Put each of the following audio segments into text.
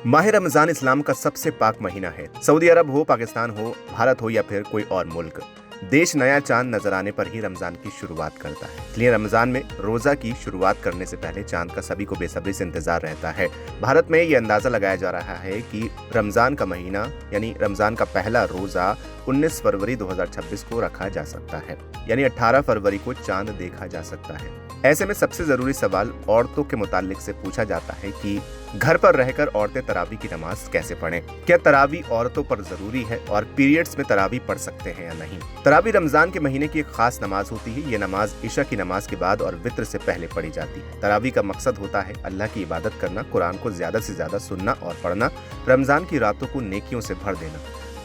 माह रमजान इस्लाम का सबसे पाक महीना है। सऊदी अरब हो, पाकिस्तान हो, भारत हो या फिर कोई और मुल्क, देश नया चांद नजर आने पर ही रमजान की शुरुआत करता है। इसलिए रमजान में रोजा की शुरुआत करने से पहले चांद का सभी को बेसब्री से इंतजार रहता है। भारत में ये अंदाजा लगाया जा रहा है कि रमजान का महीना यानी रमजान का पहला रोजा 19 फरवरी 2026 को रखा जा सकता है, यानी 18 फरवरी को चांद देखा जा सकता है। ऐसे में सबसे जरूरी सवाल औरतों के मुतालिक से पूछा जाता है कि घर पर रहकर औरतें तरावी की नमाज कैसे पढ़ें? क्या तरावी औरतों पर जरूरी है और पीरियड्स में तरावी पढ़ सकते हैं या नहीं? तरावी रमजान के महीने की एक खास नमाज होती है। ये नमाज इशा की नमाज के बाद और वित्र से पहले पढ़ी जाती है। तरावी का मकसद होता है अल्लाह की इबादत करना, कुरान को ज्यादा से ज्यादा सुनना और पढ़ना, रमजान की रातों को नेकियों से भर देना।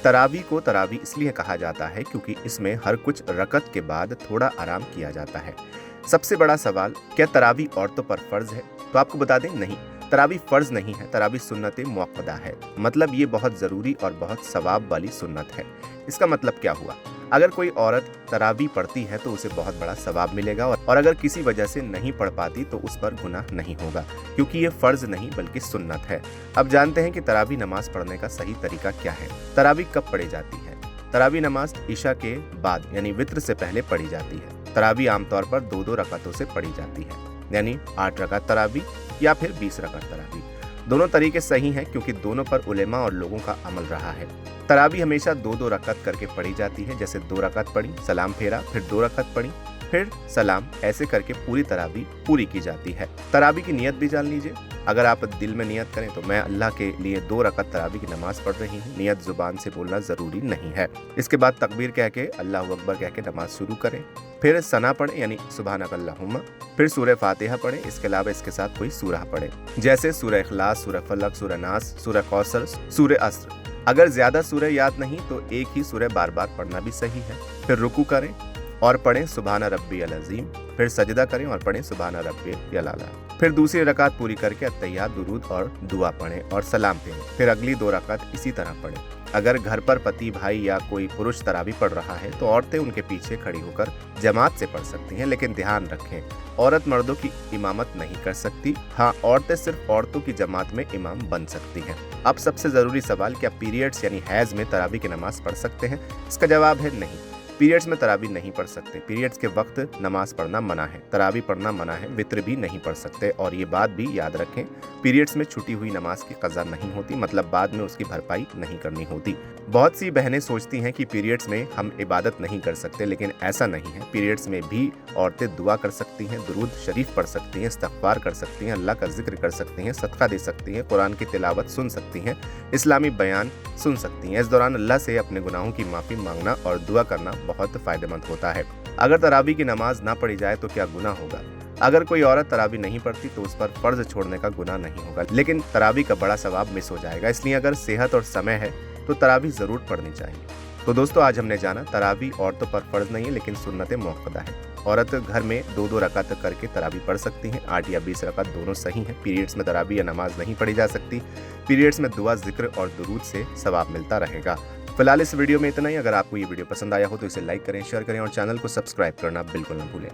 तरावी को तरावी इसलिए कहा जाता है क्योंकि इसमें हर कुछ रकत के बाद थोड़ा आराम किया जाता है। सबसे बड़ा सवाल, क्या तरावी औरतों पर फर्ज है? तो आपको बता दें, नहीं, तरावी फर्ज नहीं है। तरावी सुन्नत मुअक्कदा है, मतलब ये बहुत जरूरी और बहुत सवाब वाली सुन्नत है। इसका मतलब क्या हुआ? अगर कोई औरत तरावी पढ़ती है तो उसे बहुत बड़ा सवाब मिलेगा और अगर किसी वजह से नहीं पढ़ पाती तो उस पर गुनाह नहीं होगा, क्योंकि ये फर्ज नहीं बल्कि सुन्नत है। अब जानते हैं कि तरावी नमाज पढ़ने का सही तरीका क्या है। तरावी कब पढ़ी जाती है? तरावी नमाज इशा के बाद यानी वित्र से पहले पढ़ी जाती है। तरावी आमतौर पर 2-2 रकातों से पढ़ी जाती है, यानी 8 रकात तरावी या फिर 20 रकात तरावी। दोनों तरीके सही हैं क्योंकि दोनों पर उलेमा और लोगों का अमल रहा है। तरावी हमेशा 2-2 रकात करके पढ़ी जाती है, जैसे 2 रकात पढ़ी, सलाम फेरा, फिर 2 रकात पढ़ी, फिर सलाम, ऐसे करके पूरी तरावी पूरी की जाती है। तरावी की नियत भी जान लीजिए। अगर आप दिल में नियत करें तो मैं अल्लाह के लिए 2 रकात तरावी की नमाज पढ़ रही हूँ, नियत जुबान से बोलना जरूरी नहीं है। इसके बाद तकबीर कह के अल्लाहु अकबर कह के नमाज शुरू करें, फिर सना पढ़े यानी सुबहानक अल्लाहुम्मा, फिर सूरह फातिहा पढ़े। इसके अलावा इसके साथ कोई सूरह पढ़े, जैसे सूरह इखलास, सूरह फलक, सूरह नास, सूरह कौसर, सूरह अस्र। अगर ज्यादा सूरह याद नहीं तो एक ही सूरह बार बार पढ़ना भी सही है। फिर रुकू करें और पढ़ें सुबहान रब्बियल अज़ीम, फिर सजदा करें और पढ़ें सुबहान रब्बियल आला। फिर दूसरी रकात पूरी करके अत्तहियात, दुरूद और दुआ पढ़ें और सलाम फेरें। फिर अगली 2 रकात इसी तरह पढ़ें। अगर घर पर पति, भाई या कोई पुरुष तरावी पढ़ रहा है तो औरतें उनके पीछे खड़ी होकर जमात से पढ़ सकती हैं, लेकिन ध्यान रखें, औरत मर्दों की इमामत नहीं कर सकती। हाँ, औरतें सिर्फ औरतों की जमात में इमाम बन सकती हैं। अब सबसे जरूरी सवाल, क्या पीरियड्स यानी हैज में तरावी की नमाज पढ़ सकते हैं? इसका जवाब है नहीं। पीरियड्स में तरावी नहीं पढ़ सकते। पीरियड्स के वक्त नमाज पढ़ना मना है, तरावी पढ़ना मना है, वित्र भी नहीं पढ़ सकते। और ये बात भी याद रखें, पीरियड्स में छुटी हुई नमाज की कज़ा नहीं होती, मतलब बाद में उसकी भरपाई नहीं करनी होती। बहुत सी बहनें सोचती हैं कि पीरियड्स में हम इबादत नहीं कर सकते, लेकिन ऐसा नहीं है। पीरियड्स में भी औरतें दुआ कर सकती हैं, दुरूद शरीफ पढ़ सकती हैं, इस्तग़फ़ार कर सकती हैं, अल्लाह का जिक्र कर सकती हैं, सदका दे सकती हैं, कुरान की तिलावत सुन सकती हैं, इस्लामी बयान सुन सकती हैं। इस दौरान अल्लाह से अपने गुनाहों की माफ़ी मांगना और दुआ करना बहुत फायदेमंद होता है। अगर तरावी की नमाज ना पढ़ी जाए तो क्या गुनाह होगा? अगर कोई औरत तरावी नहीं पढ़ती तो उस पर फर्ज छोड़ने का गुनाह नहीं होगा, लेकिन तरावी का बड़ा सवाब मिस हो जाएगा। इसलिए अगर सेहत और समय है तो तरावी जरूर पढ़नी चाहिए। तो दोस्तों, आज हमने जाना तरावी औरतों पर फर्ज नहीं है लेकिन सुन्नत मुअक्कदा है। औरत घर में 2-2 रकात करके तरावी पढ़ सकती हैं। 8 या 20 रकात दोनों सही हैं। पीरियड्स में तरावी या नमाज नहीं पढ़ी जा सकती। पीरियड्स में दुआ, जिक्र और दुरूद से सवाब मिलता रहेगा। फिलहाल इस वीडियो में इतना ही। अगर आपको ये वीडियो पसंद आया हो तो इसे लाइक करें, शेयर करें और चैनल को सब्सक्राइब करना बिल्कुल न भूलें।